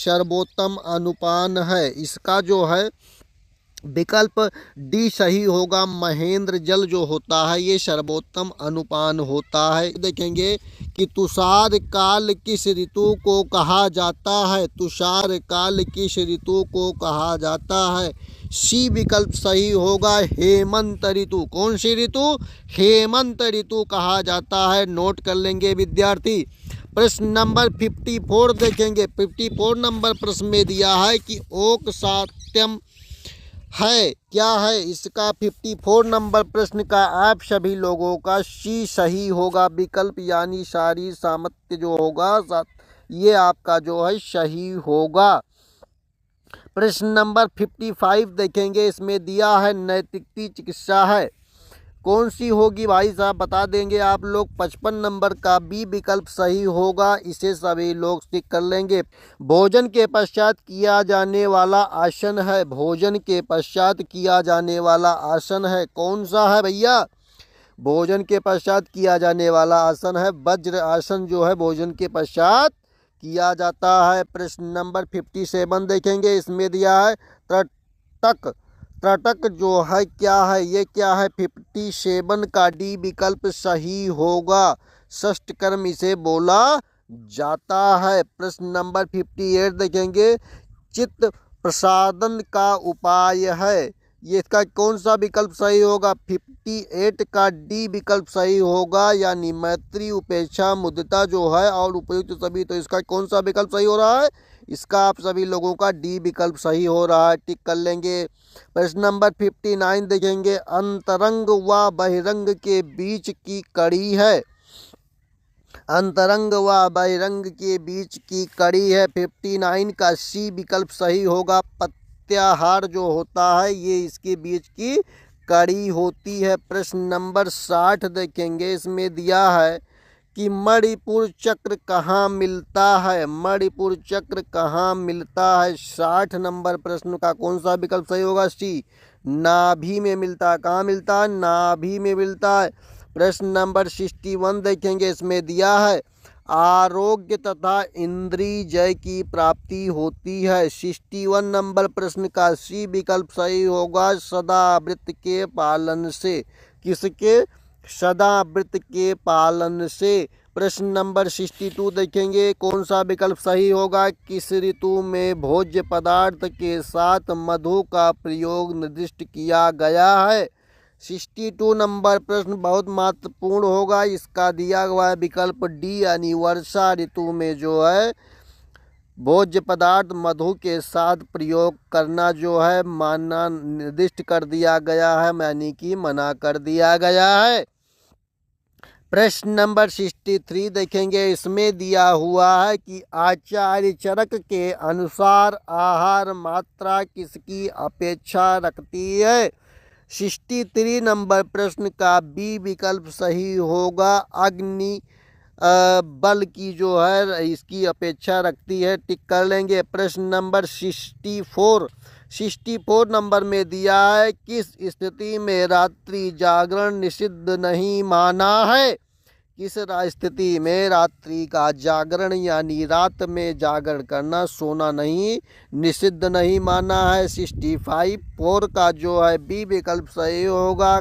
सर्वोत्तम अनुपान है। इसका जो है विकल्प डी सही होगा। महेंद्र जल जो होता है ये सर्वोत्तम अनुपान होता है। देखेंगे कि तुषार काल किस ऋतु को कहा जाता है। तुषार काल किस ऋतु को कहा जाता है। सी विकल्प सही होगा, हेमंत ऋतु। कौन सी ऋतु? हेमंत ऋतु कहा जाता है। नोट कर लेंगे विद्यार्थी। प्रश्न नंबर 54 देखेंगे। 54 नंबर प्रश्न में दिया है कि ओक सात्यम है, क्या है इसका? 54 नंबर प्रश्न का आप सभी लोगों का सी सही होगा। विकल्प यानी सारी सामर्थ्य जो होगा ये आपका जो है सही होगा। प्रश्न नंबर 55 देखेंगे। इसमें दिया है नैतिकता चिकित्सा है, कौन सी होगी भाई साहब बता देंगे आप लोग। 55 नंबर का बी विकल्प सही होगा। इसे सभी लोग टिक कर लेंगे। भोजन के पश्चात किया जाने वाला आसन है। भोजन के पश्चात किया जाने वाला आसन है, कौन सा है भैया? भोजन के पश्चात किया जाने वाला आसन है वज्र आसन, जो है भोजन के पश्चात किया जाता है। प्रश्न नंबर 57 देखेंगे। इसमें दिया है त्रटक। त्रटक जो है क्या है, ये क्या है? 57 का डी विकल्प सही होगा। षष्ठ कर्म इसे बोला जाता है। प्रश्न नंबर 58 देखेंगे। चित्त प्रसादन का उपाय है, ये इसका कौन सा विकल्प सही होगा? 58 का डी विकल्प सही होगा, यानी मैत्री उपेक्षा मुदिता जो है और उपयुक्त सभी। तो इसका कौन सा विकल्प सही हो रहा है? इसका आप सभी लोगों का डी विकल्प सही हो रहा है। टिक कर लेंगे। प्रश्न नंबर 59 देखेंगे। अंतरंग व बहिरंग के बीच की कड़ी है। अंतरंग व बहिरंग के बीच की कड़ी है। 59 का सी विकल्प सही होगा। प्रत्याहार जो होता है ये इसके बीच की कड़ी होती है। प्रश्न नंबर 60 देखेंगे। इसमें दिया है कि मणिपुर चक्र कहाँ मिलता है। मणिपुर चक्र कहाँ मिलता है। 60 नंबर प्रश्न का कौन सा विकल्प सही होगा? सी, नाभि में मिलता है। कहाँ मिलता है? नाभि में मिलता है। प्रश्न नंबर 61 देखेंगे। इसमें दिया है आरोग्य तथा इंद्रिय जय की प्राप्ति होती है। 61 नंबर प्रश्न का सी विकल्प सही होगा। सदाव्रत के पालन से। किसके? सदाव्रत के पालन से। प्रश्न नंबर 62 देखेंगे। कौन सा विकल्प सही होगा? किस ऋतु में भोज्य पदार्थ के साथ मधु का प्रयोग निर्दिष्ट किया गया है। 62 नंबर प्रश्न बहुत महत्वपूर्ण होगा। इसका दिया हुआ विकल्प डी, यानी वर्षा ऋतु में जो है भोज्य पदार्थ मधु के साथ प्रयोग करना जो है माना निर्दिष्ट कर दिया गया है, यानी कि मना कर दिया गया है। प्रश्न नंबर 63 देखेंगे। इसमें दिया हुआ है कि आचार्य चरक के अनुसार आहार मात्रा किसकी अपेक्षा रखती है। 63 नंबर प्रश्न का बी विकल्प सही होगा। अग्नि बल की जो है इसकी अपेक्षा रखती है। टिक कर लेंगे। प्रश्न नंबर 64 नंबर में दिया है किस स्थिति में रात्रि जागरण निषिद्ध नहीं माना है। किस स्थिति में रात्रि का जागरण यानी रात में जागरण करना, सोना नहीं, निषिद्ध नहीं माना है। 65 का जो है बी विकल्प सही होगा।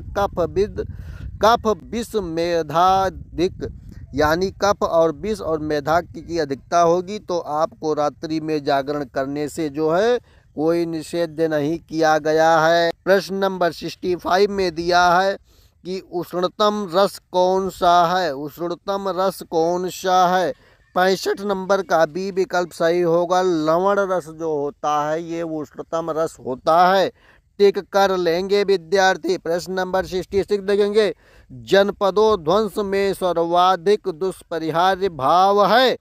कफ विष मेधाधिक, यानी कफ और विष और मेधा की अधिकता होगी तो आपको रात्रि में जागरण करने से जो है कोई निषेध नहीं किया गया है। प्रश्न नंबर 65 में दिया है कि उष्णतम रस कौन सा है। उष्णतम रस कौन सा है। 65 नंबर का बी विकल्प सही होगा। लवण रस जो होता है ये उष्णतम रस होता है। टिक कर लेंगे विद्यार्थी। प्रश्न नंबर 66 देखेंगे। जनपदों ध्वंस में सर्वाधिक दुष्परिहार्य भाव है।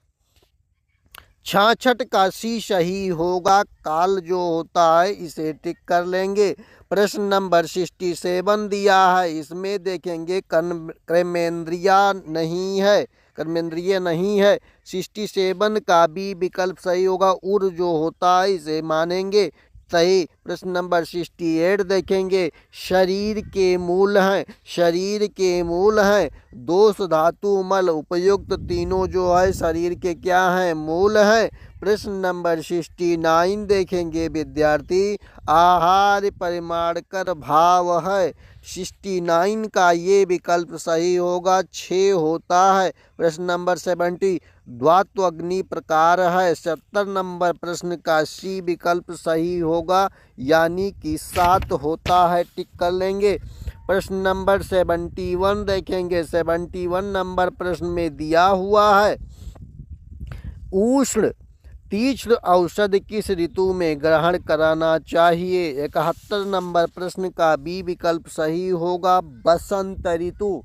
66 का सी सही होगा। काल जो होता है इसे टिक कर लेंगे। प्रश्न नंबर 67 दिया है। इसमें देखेंगे कर्मेंद्रिय नहीं है। 67 का बी विकल्प सही होगा। उर जो होता है इसे मानेंगे। सही। प्रश्न नंबर 68 देखेंगे, शरीर के मूल हैं, शरीर के मूल हैं दोष धातु मल उपयुक्त तीनों जो है शरीर के क्या हैं, मूल हैं। प्रश्न नंबर 69 देखेंगे विद्यार्थी, आहार परिमाण कर भाव है। 69 का ये विकल्प सही होगा, 6 होता है। प्रश्न नंबर 70, द्वात्व अग्नि प्रकार है। 70 नंबर प्रश्न का सी विकल्प सही होगा, यानी कि 7 होता है, टिक कर लेंगे। प्रश्न नंबर 71 देखेंगे, 71 नंबर प्रश्न में दिया हुआ है, उष्ण तीक्ष्ण औषध किस ऋतु में ग्रहण कराना चाहिए। 71 नंबर प्रश्न का बी विकल्प सही होगा, बसंत ऋतु।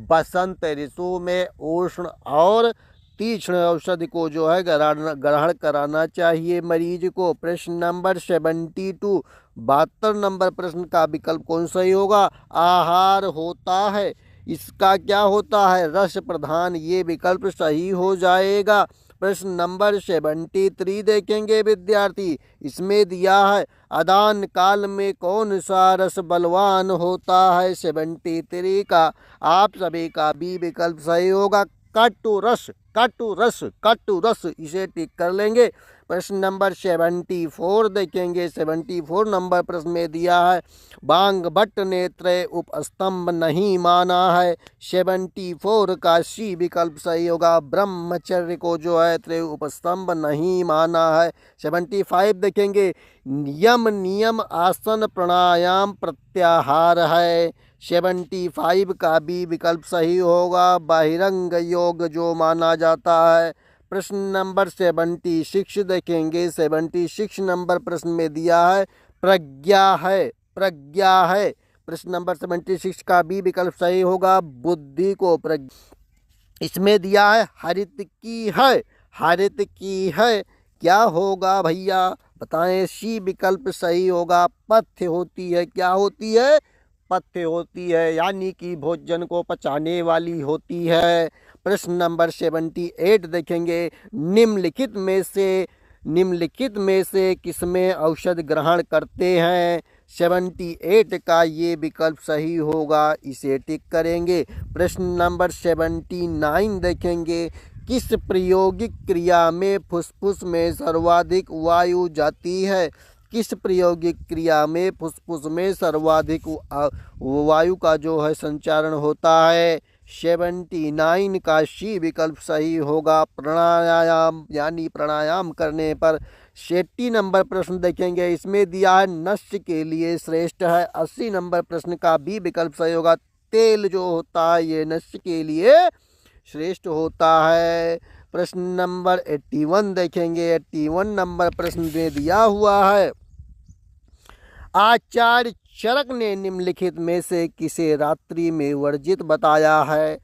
बसंत ऋतु में उष्ण और तीक्ष्ण औषधि को जो है ग्रहण कराना चाहिए मरीज को। प्रश्न नंबर 72, 72 नंबर प्रश्न का विकल्प कौन सही होगा, आहार होता है। इसका क्या होता है, रस प्रधान, ये विकल्प सही हो जाएगा। प्रश्न नंबर 73 देखेंगे विद्यार्थी, इसमें दिया है, अदान काल में कौन सा रस बलवान होता है। 73 का आप सभी का बी विकल्प सही होगा, कटु रस, कटु रस, कटु रस, इसे टिक कर लेंगे। प्रश्न नंबर 74 देखेंगे, 74 नंबर प्रश्न में दिया है, बांग भट्ट ने त्रय उपस्तंभ नहीं माना है। 74 का सी विकल्प सही होगा, ब्रह्मचर्य को जो है त्रय उपस्तंभ नहीं माना है। 75 देखेंगे, यम नियम आसन प्राणायाम प्रत्याहार है। 75 का बी विकल्प सही होगा, बहिरंग योग जो माना जाता है। प्रश्न नंबर 76 देखेंगे, 76 नंबर प्रश्न में दिया है, प्रज्ञा है, प्रज्ञा है। प्रश्न नंबर 76 का बी विकल्प सही होगा, बुद्धि को प्रज्ञा। इसमें दिया है, हरित की है, हरित की है, क्या होगा भैया बताएं। सी विकल्प सही होगा, पथ्य होती है, क्या होती है, पथ्य होती है, यानी कि भोजन को पचाने वाली होती है। प्रश्न नंबर 78 देखेंगे, निम्नलिखित में से किसमें औषध ग्रहण करते हैं। 78 का ये विकल्प सही होगा, इसे टिक करेंगे। प्रश्न नंबर 79 देखेंगे, किस प्रायोगिक क्रिया में फुसफुस में सर्वाधिक वायु जाती है। किस प्रायोगिक क्रिया में फुसफुस में सर्वाधिक वायु का जो है संचारण होता है। 79 का सी विकल्प सही होगा, प्राणायाम, यानी प्राणायाम करने पर। 80 नंबर प्रश्न देखेंगे, इसमें दिया है, नस्य के लिए श्रेष्ठ है। 80 नंबर प्रश्न का बी विकल्प सही होगा, तेल जो होता है ये नस्य के लिए श्रेष्ठ होता है। प्रश्न नंबर 81 देखेंगे, 81 नंबर प्रश्न में दिया हुआ है, आचार्य चरक ने निम्नलिखित में से किसे रात्रि में वर्जित बताया है।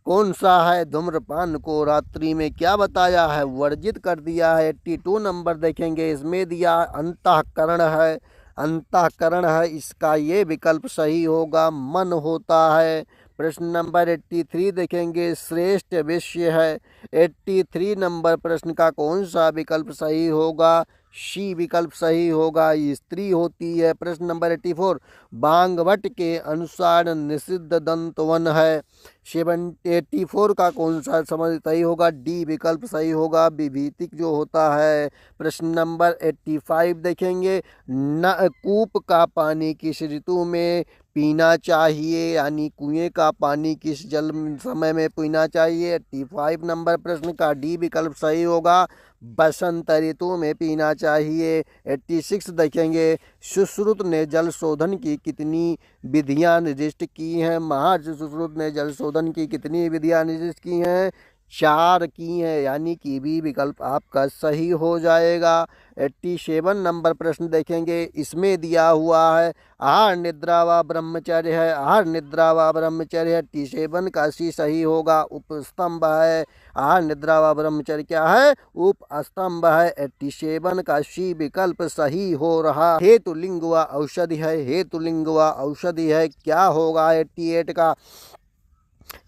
कौन सा है, धूम्रपान को रात्रि में क्या बताया है, वर्जित कर दिया है। 82 नंबर देखेंगे, इसमें दिया अंतःकरण है, अंतःकरण है, इसका ये विकल्प सही होगा, मन होता है। प्रश्न नंबर 83 देखेंगे, श्रेष्ठ विषय है। 83 नंबर प्रश्न का कौन सा विकल्प सही होगा, सी विकल्प सही होगा, स्त्री होती है। प्रश्न नंबर 84, बांगभट्ट के अनुसार निषिद्ध दंतवन है। 84 का कौन सा समझ सही होगा, डी विकल्प सही होगा, विभीतिक जो होता है। प्रश्न नंबर 85 देखेंगे, न कूप का पानी किस ऋतु में पीना चाहिए, यानी कुएं का पानी किस जल समय में पीना चाहिए। 85 नंबर प्रश्न का डी विकल्प सही होगा, बसंत ऋतु में पीना चाहिए। 86 देखेंगे, सुश्रुत ने जल शोधन की कितनी विधियां निर्दिष्ट की हैं। महर्षि सुश्रुत ने जल शोधन की कितनी विधियां निर्दिष्ट की हैं, 4 की हैं, यानी कि बी विकल्प आपका सही हो जाएगा। 87 नंबर प्रश्न देखेंगे, इसमें दिया हुआ है, आहार निद्रा व ब्रह्मचर्य है, आहार निद्रा व ब्रह्मचर्य है। 87 का सी सही होगा, उपस्तंभ है। आहार निद्रा व ब्रह्मचर्य क्या है, उपस्तंभ है। 87 का सी विकल्प सही हो रहा। हेतुलिंग व औषधि है, हेतुलिंग व औषधि है, क्या होगा 88 का,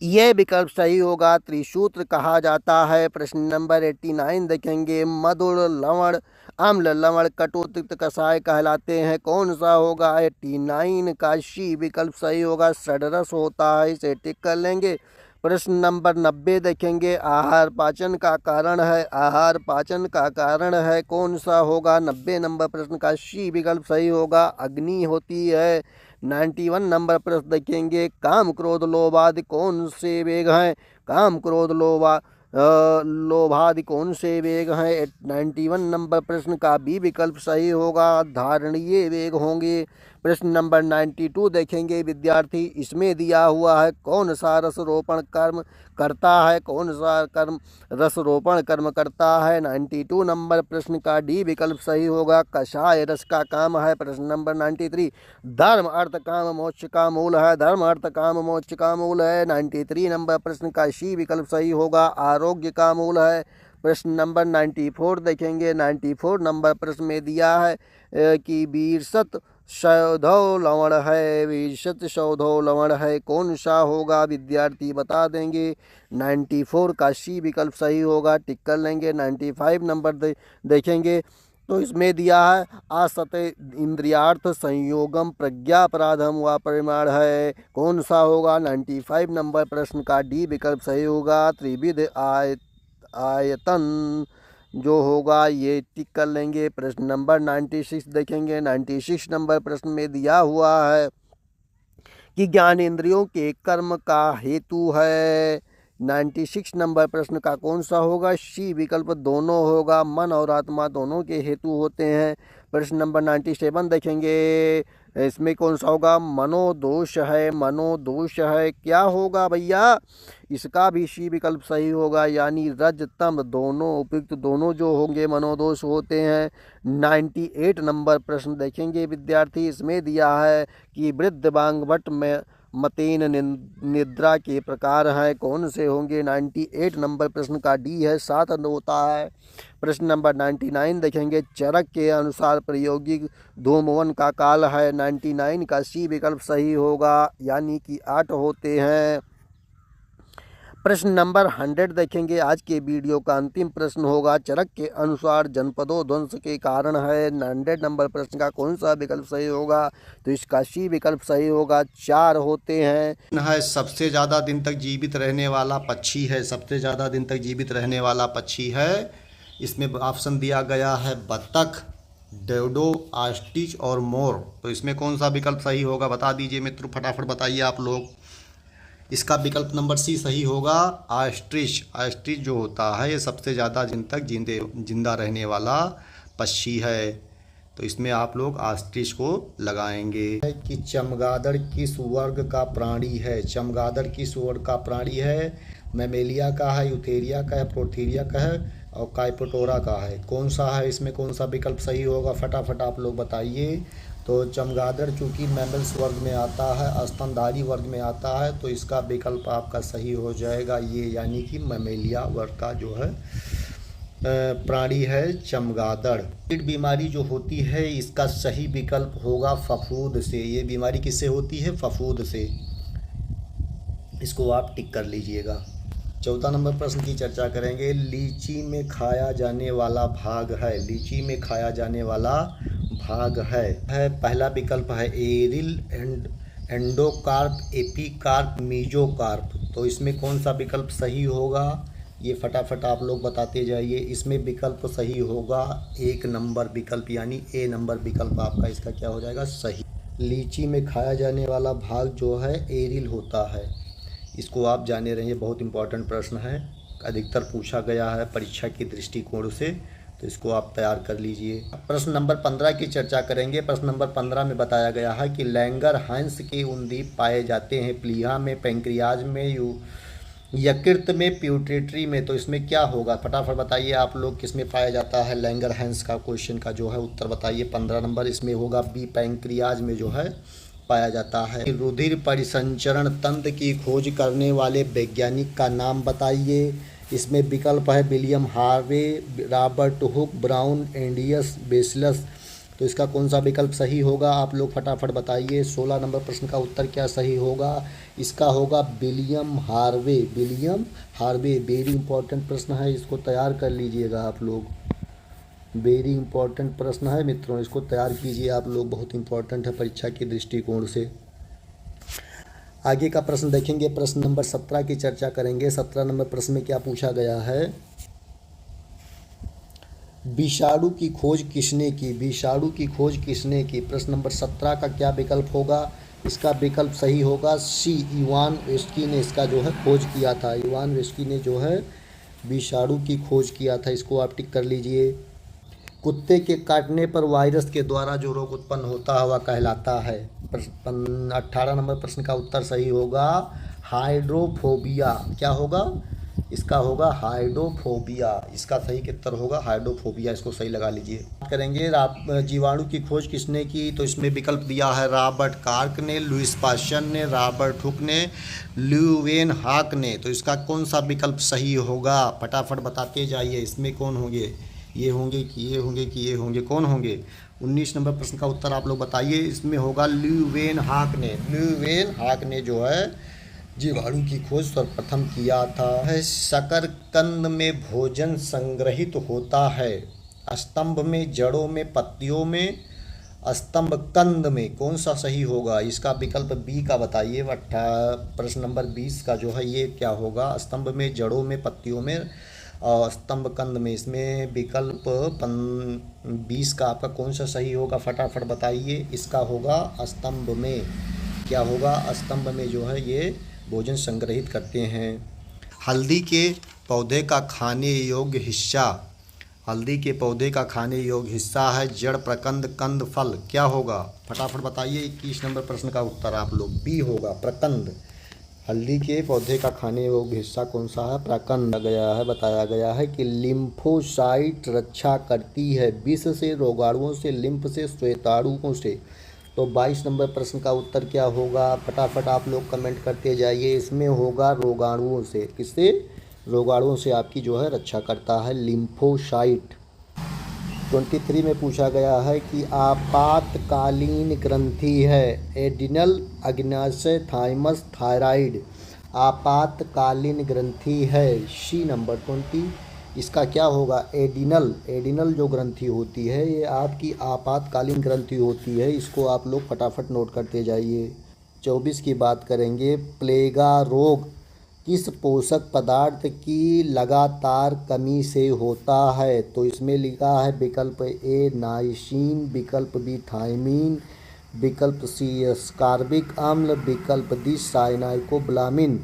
ये विकल्प सही होगा। त्रिसूत्र कहा जाता है। प्रश्न नंबर 89 देखेंगे, मधुर लवण अम्ल लवण कटु तिक्त कषाय कहलाते हैं, कौन सा होगा? 89 का सी विकल्प सही होगा। षडरस होता है, इसे टिक कर लेंगे। प्रश्न नंबर 90 देखेंगे, आहार पाचन का कारण है, आहार पाचन का कारण है, कौन सा होगा? 90 नंबर प्रश्न का सी विकल्प सही होगा। अग्नि होती है। 91 नंबर प्रश्न देखेंगे, काम क्रोध लोभ आदि कौन से वेग हैं? काम क्रोध लोभ आदि कौन से वेग हैं? 91 नंबर प्रश्न का बी विकल्प सही होगा। धारणीय वेग होंगे। प्रश्न नंबर 92 देखेंगे विद्यार्थी, इसमें दिया हुआ है कौन सा रसरोपण कर्म करता है? कौन सा कर्म रसरोपण कर्म करता है? 92 नंबर प्रश्न का डी विकल्प सही होगा। कषाय रस का काम है। प्रश्न नंबर 93, धर्म अर्थ काम मोक्ष का मूल है, धर्म अर्थ काम मोक्ष का मूल है। 93 नंबर प्रश्न का सी विकल्प सही होगा। आरोग्य का मूल है। प्रश्न नंबर 94 देखेंगे, 94 नंबर प्रश्न में दिया है कि वीरसत शौधो लवण है, वीरसत शौधो लवण है, कौन सा होगा? विद्यार्थी बता देंगे। 94 का सी विकल्प सही होगा, टिक कर लेंगे। 95 नंबर देखेंगे तो इसमें दिया है असत इंद्रियार्थ संयोगम प्रज्ञा अपराधम व परिमाण है, कौन सा होगा? 95 नंबर प्रश्न का डी विकल्प सही होगा। त्रिविध आयतन जो होगा ये टिक कर लेंगे। प्रश्न नंबर 96 देखेंगे, 96 नंबर प्रश्न में दिया हुआ है कि ज्ञानेंद्रियों के कर्म का हेतु है। 96 नंबर प्रश्न का कौन सा होगा? सी विकल्प दोनों होगा, मन और आत्मा दोनों के हेतु होते हैं। प्रश्न नंबर 97 देखेंगे, इसमें कौन सा होगा? मनोदोष है, मनोदोष है, क्या होगा भैया? इसका भी सी विकल्प सही होगा, यानी रज तम दोनों उपयुक्त दोनों जो होंगे मनोदोष होते हैं। 98 नंबर प्रश्न देखेंगे विद्यार्थी, इसमें दिया है कि वृद्ध बांगवट में मतेन निद्रा के प्रकार हैं, कौन से होंगे? 98 नंबर प्रश्न का डी है, 7 होता है। प्रश्न नंबर 99 देखेंगे, चरक के अनुसार प्रायोगिक धूमवन का काल है। 99 का सी विकल्प सही होगा, यानी कि 8 होते हैं। प्रश्न नंबर 100 देखेंगे, आज के वीडियो का अंतिम प्रश्न होगा, चरक के अनुसार जनपदों ध्वंस के कारण है। 100 नंबर प्रश्न का कौन सा विकल्प सही होगा? तो इसका सी विकल्प सही होगा, 4 होते हैं। है सबसे ज़्यादा दिन तक जीवित रहने वाला पक्षी है, सबसे ज़्यादा दिन तक जीवित रहने वाला पक्षी है। इसमें ऑप्शन दिया गया है बतख, डोडो, ऑस्ट्रिच और मोर। तो इसमें कौन सा विकल्प सही होगा बता दीजिए मित्रों, फटाफट बताइए आप लोग। इसका विकल्प नंबर सी सही होगा, ऑस्ट्रिच। ऑस्ट्रिच जो होता है ये सबसे ज़्यादा दिन तक जिंदा रहने वाला पक्षी है। तो इसमें आप लोग ऑस्ट्रिच को लगाएंगे। कि चमगादड़ किस वर्ग का प्राणी है? चमगादड़ किस वर्ग का प्राणी है? मैमेलिया का है, यूथेरिया का है, प्रोथीरिया का है और काइपोटोरा का है, कौन सा है? इसमें कौन सा विकल्प सही होगा, फटाफट आप लोग बताइए। तो चमगादड़ चूँकि मैमल्स वर्ग में आता है, स्तनधारी वर्ग में आता है, तो इसका विकल्प आपका सही हो जाएगा ये, यानी कि मैमेलिया वर्ग का जो है प्राणी है चमगादड़। कीट बीमारी जो होती है इसका सही विकल्प होगा फफूंद से। ये बीमारी किससे होती है? फफूंद से। इसको आप टिक कर लीजिएगा। 14 नंबर प्रश्न की चर्चा करेंगे, लीची में खाया जाने वाला भाग है, लीची में खाया जाने वाला भाग है। पहला विकल्प है एरिल, एंडोकार्प, एपीकार्प, मीजोकार्प। तो इसमें कौन सा विकल्प सही होगा ये फटाफट आप लोग बताते जाइए। इसमें विकल्प सही होगा 1 नंबर विकल्प, यानी ए नंबर विकल्प आपका इसका क्या हो जाएगा? सही। लीची में खाया जाने वाला भाग जो है एरिल होता है, इसको आप जाने रहिए, बहुत इंपॉर्टेंट प्रश्न है, अधिकतर पूछा गया है परीक्षा के दृष्टिकोण से, तो इसको आप तैयार कर लीजिए। प्रश्न नंबर 15 की चर्चा करेंगे। प्रश्न नंबर 15 में बताया गया है कि लैंगरहैंस के उंदीप पाए जाते हैं प्लीहा में, पैंक्रियाज में, यकृत में, प्यूटेट्री में। तो इसमें क्या होगा फटाफट बताइए आप लोग, किसमें पाया जाता है लैंगरहैंस का क्वेश्चन का जो है उत्तर बताइए। 15 नंबर इसमें होगा बी, पैंक्रियाज में जो है पाया जाता है। रुधिर परिसंचरण तंत्र की खोज करने वाले वैज्ञानिक का नाम बताइए। इसमें विकल्प है William Harvey, Robert Hooke, Brown, Andreas Vesalius, तो इसका कौन सा विकल्प सही होगा, आप लोग फटाफट बताइए। 16 नंबर प्रश्न का उत्तर क्या सही होगा, इसका होगा William Harvey. William Harvey, very important प्रश्न है, इसको तैयार कर लीजिएगा आप लोग। वेरी इंपॉर्टेंट प्रश्न है मित्रों, इसको तैयार कीजिए आप लोग, बहुत इंपॉर्टेंट है परीक्षा के दृष्टिकोण से। आगे का प्रश्न देखेंगे, प्रश्न नंबर 17 की चर्चा करेंगे। 17 नंबर प्रश्न में क्या पूछा गया है, विषाणु की खोज किसने की, विषाणु की खोज किसने की। प्रश्न नंबर 17 का क्या विकल्प होगा, इसका विकल्प सही होगा सी, इवान वेस्की ने इसका जो है खोज किया था। इवान वेस्की ने जो है विषाणु की खोज किया था, इसको आप टिक कर लीजिए। कुत्ते के काटने पर वायरस के द्वारा जो रोग उत्पन्न होता है वह कहलाता है। 18 नंबर प्रश्न का उत्तर सही होगा हाइड्रोफोबिया। क्या होगा, इसका होगा हाइड्रोफोबिया, इसका सही उत्तर होगा हाइड्रोफोबिया, इसको सही लगा लीजिए। बात करेंगे जीवाणु की खोज किसने की, तो इसमें विकल्प दिया है रॉबर्ट कॉर्क ने, लुईस पाश्चर ने, रॉबर्ट हुक ने, ल्यूवेन हाक ने। तो इसका कौन सा विकल्प सही होगा, फटाफट बताते जाइए। इसमें कौन होंगे, ये होंगे कि ये होंगे कि ये होंगे, कौन होंगे। 19 नंबर प्रश्न का उत्तर आप लोग बताइए, इसमें होगा ल्यूवेन हाक ने। ल्यूवेन हाक ने जो है जीवाणु की खोज सर्वप्रथम किया था। शकरकंद में भोजन संग्रहित होता है, स्तंभ में, जड़ों में, पत्तियों में, स्तंभ कंद में, कौन सा सही होगा, इसका विकल्प बी का बताइए। प्रश्न नंबर 20 का जो है ये क्या होगा, स्तंभ में, जड़ों में, पत्तियों में और स्तंभ कंद में। इसमें विकल्प 20 का आपका कौन सा सही होगा, फटाफट बताइए। इसका होगा स्तंभ में। क्या होगा, स्तंभ में जो है ये भोजन संग्रहित करते हैं। हल्दी के पौधे का खाने योग्य हिस्सा, हल्दी के पौधे का खाने योग्य हिस्सा है जड़, प्रकंद, कंद, फल। क्या होगा, फटाफट बताइए। 21 नंबर प्रश्न का उत्तर आप लोग बी होगा, प्रकंद। हल्दी के पौधे का खाने योग्य हिस्सा कौन सा है, प्रकंद गया है। बताया गया है कि लिम्फोसाइट रक्षा करती है विष से, रोगाणुओं से, लिम्फ से, श्वेताणुओं से। तो 22 नंबर प्रश्न का उत्तर क्या होगा, फटाफट आप लोग कमेंट करते जाइए। इसमें होगा रोगाणुओं से, किससे, रोगाणुओं से आपकी जो है रक्षा करता है लिम्फोसाइट। 23 में पूछा गया है कि आपातकालीन ग्रंथि है एडिनल, अग्न्याशय, थाइमस, थायराइड। आपातकालीन ग्रंथि है सी नंबर 20, इसका क्या होगा, एडिनल। एडिनल जो ग्रंथि होती है ये आपकी आपातकालीन ग्रंथि होती है, इसको आप लोग फटाफट नोट करते जाइए। 24 की बात करेंगे, प्लेगा रोग किस पोषक पदार्थ की लगातार कमी से होता है। तो इसमें लिखा है विकल्प ए नाइसिन, विकल्प बी थायमीन, विकल्प सी अस्कॉर्बिक अम्ल, विकल्प डी साइनाइकोब्लामिन।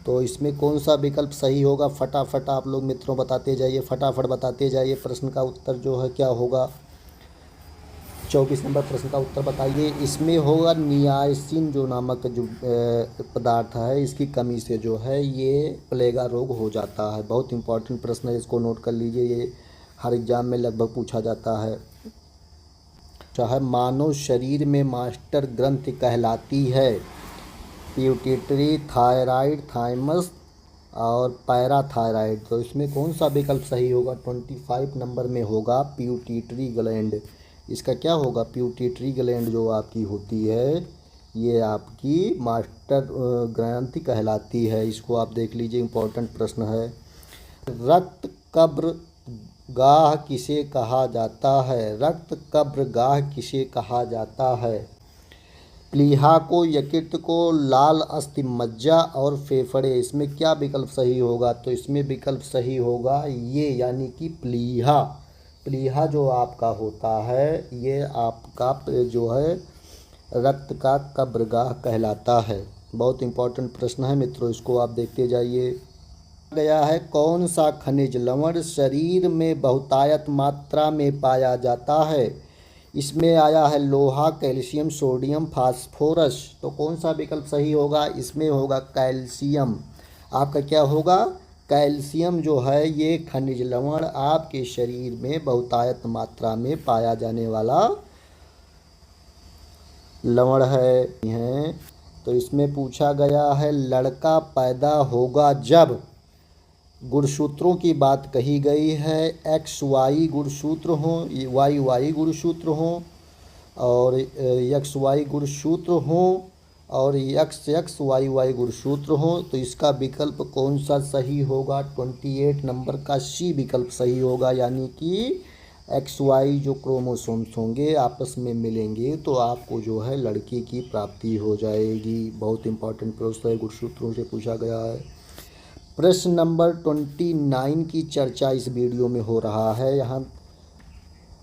तो इसमें कौन सा विकल्प सही होगा, फटाफट आप लोग मित्रों बताते जाइए, फटाफट बताते जाइए। प्रश्न का उत्तर जो है क्या होगा, 24 नंबर प्रश्न का उत्तर बताइए। इसमें होगा नियासिन जो नामक जो पदार्थ है, इसकी कमी से जो है ये प्लेगा रोग हो जाता है। बहुत इंपॉर्टेंट प्रश्न है, इसको नोट कर लीजिए, ये हर एग्जाम में लगभग पूछा जाता है। चाहे मानव शरीर में मास्टर ग्रंथि कहलाती है पिट्यूटरी, थायराइड, थाइमस और पैराथायराइड। तो इसमें कौन सा विकल्प सही होगा, 25 नंबर में होगा पिट्यूटरी ग्लैंड। इसका क्या होगा, पिट्यूटरी ग्लैंड जो आपकी होती है ये आपकी मास्टर ग्रंथि कहलाती है, इसको आप देख लीजिए, इंपॉर्टेंट प्रश्न है। रक्त कब्र गाह किसे कहा जाता है, रक्त कब्र गाह किसे कहा जाता है। प्लीहा को, यकृत को, लाल अस्थि मज्जा और फेफड़े। इसमें क्या विकल्प सही होगा, तो इसमें विकल्प सही होगा ये, यानी कि प्लीहा। प्लीहा जो आपका होता है ये आपका जो है रक्त का कब्रगाह कहलाता है। बहुत इंपॉर्टेंट प्रश्न है मित्रों, इसको आप देखते जाइए। गया है कौन सा खनिज लवण शरीर में बहुतायत मात्रा में पाया जाता है। इसमें आया है लोहा, कैल्शियम, सोडियम, फास्फोरस। तो कौन सा विकल्प सही होगा, इसमें होगा कैल्शियम। आपका क्या होगा, कैल्शियम जो है ये खनिज लवण आपके शरीर में बहुतायत मात्रा में पाया जाने वाला लवण है। तो इसमें पूछा गया है लड़का पैदा होगा जब, गुणसूत्रों की बात कही गई है, XY गुणसूत्र हो, YY गुणसूत्र हो, और यक्स वाई गुणसूत्र हों और यक्स यक्स वाई वाई गुणसूत्र हों, तो इसका विकल्प कौन सा सही होगा? 28 नंबर का सी विकल्प सही होगा, यानी कि एक्स वाई जो क्रोमोसोम्स होंगे आपस में मिलेंगे तो आपको जो है लड़के की प्राप्ति हो जाएगी। बहुत इंपॉर्टेंट प्रश्न है, गुणसूत्रों से पूछा गया है। प्रश्न नंबर 29 की चर्चा इस वीडियो में हो रहा है। यहाँ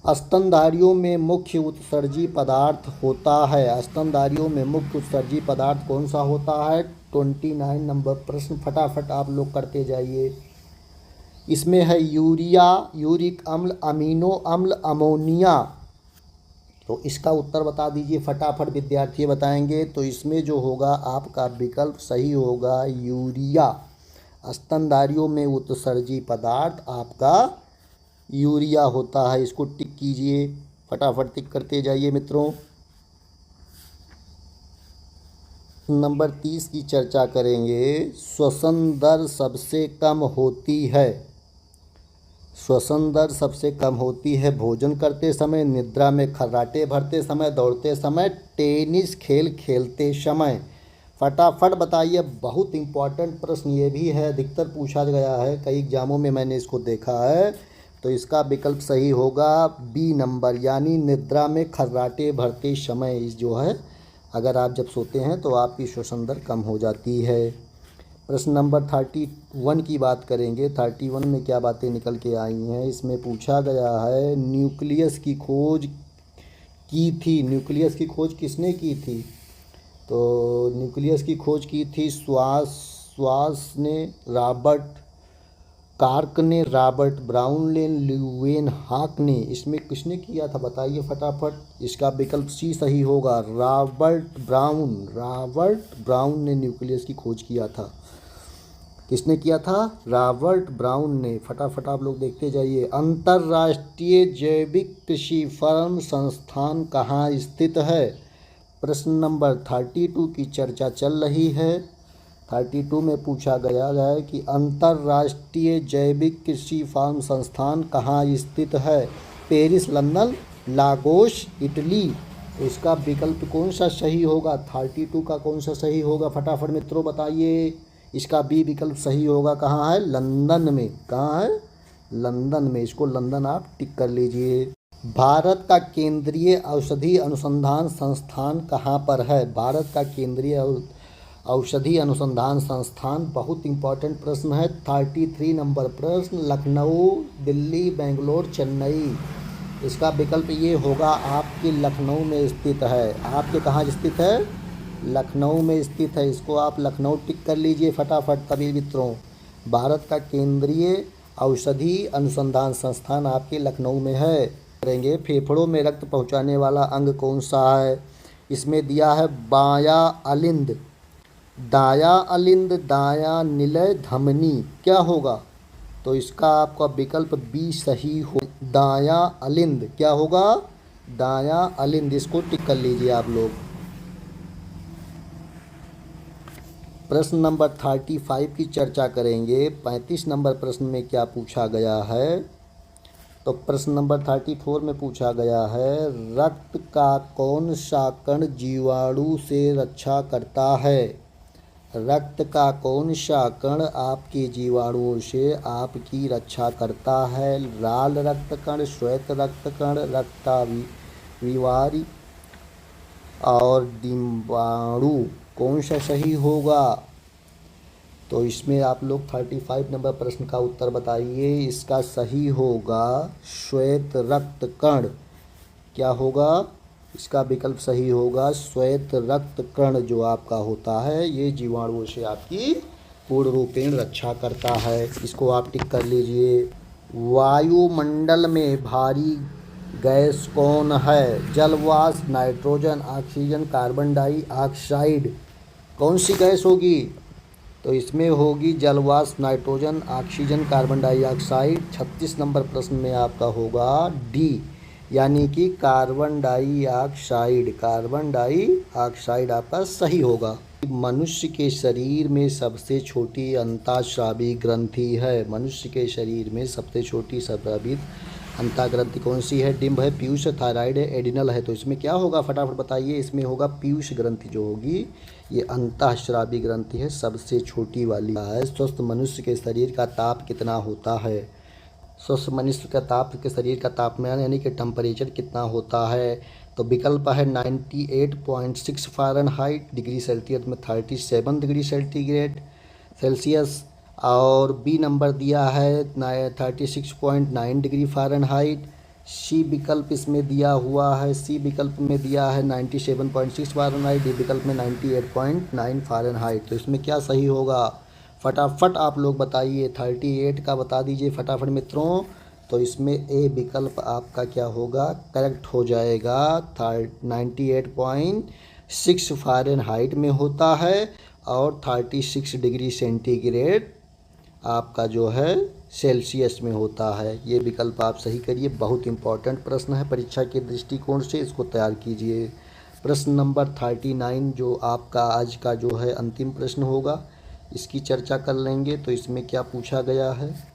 स्तनधारियों में मुख्य उत्सर्जी पदार्थ होता है। स्तनधारियों में मुख्य उत्सर्जी पदार्थ कौन सा होता है? 29 नंबर प्रश्न फटाफट आप लोग करते जाइए। इसमें है यूरिया, यूरिक अम्ल, अमीनो अम्ल, अमोनिया। तो इसका उत्तर बता दीजिए फटाफट, विद्यार्थी बताएंगे। तो इसमें जो होगा आपका विकल्प सही होगा यूरिया। स्तनधारियों में उत्सर्जी पदार्थ आपका यूरिया होता है। इसको टिक कीजिए, फटाफट टिक करते जाइए मित्रों। नंबर 30 की चर्चा करेंगे। श्वसन दर सबसे कम होती है। श्वसन दर सबसे कम होती है भोजन करते समय, निद्रा में खर्राटे भरते समय, दौड़ते समय, टेनिस खेल खेलते समय। फटाफट बताइए, बहुत इंपॉर्टेंट प्रश्न ये भी है, अधिकतर पूछा गया है, कई एग्जामों में मैंने इसको देखा है। तो इसका विकल्प सही होगा बी नंबर, यानी निद्रा में खर्राटे भरते समय इस जो है, अगर आप जब सोते हैं तो आपकी श्वसन दर कम हो जाती है। प्रश्न नंबर 31 की बात करेंगे। 31 में क्या बातें निकल के आई हैं? इसमें पूछा गया है न्यूक्लियस की खोज की थी। न्यूक्लियस की खोज किसने की थी? तो न्यूक्लियस की खोज की थी श्वास ने, रॉबर्ट कार्क ने, रॉबर्ट ब्राउन ने, ल्यूवेन हाक ने। इसमें किसने किया था बताइए फटाफट। इसका विकल्प सी सही होगा, रॉबर्ट ब्राउन। रॉबर्ट ब्राउन ने न्यूक्लियस की खोज किया था। किसने किया था? रॉबर्ट ब्राउन ने। फटाफट आप लोग देखते जाइए। अंतर्राष्ट्रीय जैविक कृषि फर्म संस्थान कहाँ स्थित है? प्रश्न नंबर 32 की चर्चा चल रही है। 32 में पूछा गया है कि अंतर्राष्ट्रीय जैविक कृषि फार्म संस्थान कहाँ स्थित है? Paris, London, Lagos, Italy. तो इसका विकल्प कौन सा सही होगा? 32 का कौन सा सही होगा फटाफट मित्रों बताइए। इसका बी विकल्प सही होगा। कहाँ है? लंदन में। कहाँ है? लंदन में। इसको लंदन आप टिक कर लीजिए। भारत का केंद्रीय औषधि अनुसंधान संस्थान कहाँ पर है? भारत का केंद्रीय औषधि अनुसंधान संस्थान, बहुत इंपॉर्टेंट प्रश्न है। 33 नंबर प्रश्न, लखनऊ, दिल्ली, बेंगलोर, चेन्नई। इसका विकल्प ये होगा आपके लखनऊ में स्थित है। आपके कहाँ स्थित है? लखनऊ में स्थित है। इसको आप लखनऊ टिक कर लीजिए फटाफट सभी मित्रों। भारत का केंद्रीय औषधि अनुसंधान संस्थान आपके लखनऊ में है। करेंगे फेफड़ों में रक्त पहुँचाने वाला अंग कौन सा है? इसमें दिया है बायां अलिंद, दायां अलिंद, दायां निलय, धमनी। क्या होगा? तो इसका आपका विकल्प बी सही हो, दायां अलिंद। क्या होगा? दायां अलिंद। इसको टिक कर लीजिए आप लोग। प्रश्न नंबर 35 की चर्चा करेंगे। 35 नंबर प्रश्न में क्या पूछा गया है? तो प्रश्न नंबर 34 में पूछा गया है रक्त का कौन सा कण जीवाणु से रक्षा करता है? रक्त का कौन सा कण आपके जीवाणुओं से आपकी रक्षा करता है? लाल रक्त कण, श्वेत रक्त कण, रक्ताविवारी और डिम्बाणु। कौन सा सही होगा? तो इसमें आप लोग 35 नंबर प्रश्न का उत्तर बताइए। इसका सही होगा श्वेत रक्त कण। क्या होगा? इसका विकल्प सही होगा श्वेत रक्त कण जो आपका होता है, ये जीवाणुओं से आपकी पूर्ण रूपेण रक्षा करता है। इसको आप टिक कर लीजिए। वायुमंडल में भारी गैस कौन है? जलवाष्प, नाइट्रोजन, ऑक्सीजन, कार्बन डाइऑक्साइड। कौन सी गैस होगी? तो इसमें होगी जलवाष्प, nitrogen, oxygen, carbon dioxide. 36 number प्रश्न में आपका होगा डी, यानी कि कार्बन डाइऑक्साइड। कार्बन डाइऑक्साइड आपका सही होगा। मनुष्य के शरीर में सबसे छोटी अंतःस्रावी ग्रंथि है। मनुष्य के शरीर में सबसे छोटी स्रावित अंतः ग्रंथि कौन सी है? डिम्ब है, पीयूष, थायराइड है, एडिनल है। तो इसमें क्या होगा फटाफट बताइए? इसमें होगा पीयूष ग्रंथि जो होगी ये अंतःस्रावी ग्रंथि है, सबसे छोटी वाली है। स्वस्थ मनुष्य के शरीर का ताप कितना होता है? स्वस्थ मनुष्य का ताप के शरीर का तापमान यानी कि टेम्परेचर कितना होता है? तो विकल्प है 98.6 फ़ारेनहाइट, डिग्री सेल्सियस में 37 डिग्री सेंटीग्रेड सेल्सियस, और बी नंबर दिया है 36.9 डिग्री फ़ारेनहाइट। सी विकल्प इसमें दिया हुआ है, सी विकल्प में दिया है 97.6 फ़ारेनहाइट, डी विकल्प में 98.9 फ़ारेनहाइट। तो इसमें क्या सही होगा? फटाफट आप लोग बताइए, 38 का बता दीजिए फटाफट मित्रों। तो इसमें ए विकल्प आपका क्या होगा? करेक्ट हो जाएगा। 98.6 फ़ारेनहाइट में होता है और 36 डिग्री सेंटीग्रेड आपका जो है सेल्सियस में होता है। ये विकल्प आप सही करिए, बहुत इंपॉर्टेंट प्रश्न है परीक्षा के दृष्टिकोण से, इसको तैयार कीजिए। प्रश्न नंबर 39 जो आपका आज का जो है अंतिम प्रश्न होगा, इसकी चर्चा कर लेंगे। तो इसमें क्या पूछा गया है?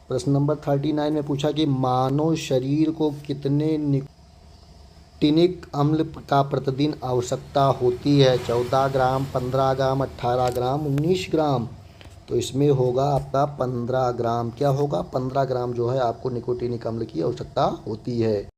प्रश्न नंबर 39 में पूछा कि मानव शरीर को कितने निकोटिनिक अम्ल का प्रतिदिन आवश्यकता होती है? 14 ग्राम, 15 ग्राम, 18 ग्राम, 19 ग्राम। तो इसमें होगा आपका 15 ग्राम। क्या होगा? 15 ग्राम जो है आपको निकोटिनिक अम्ल की आवश्यकता होती है।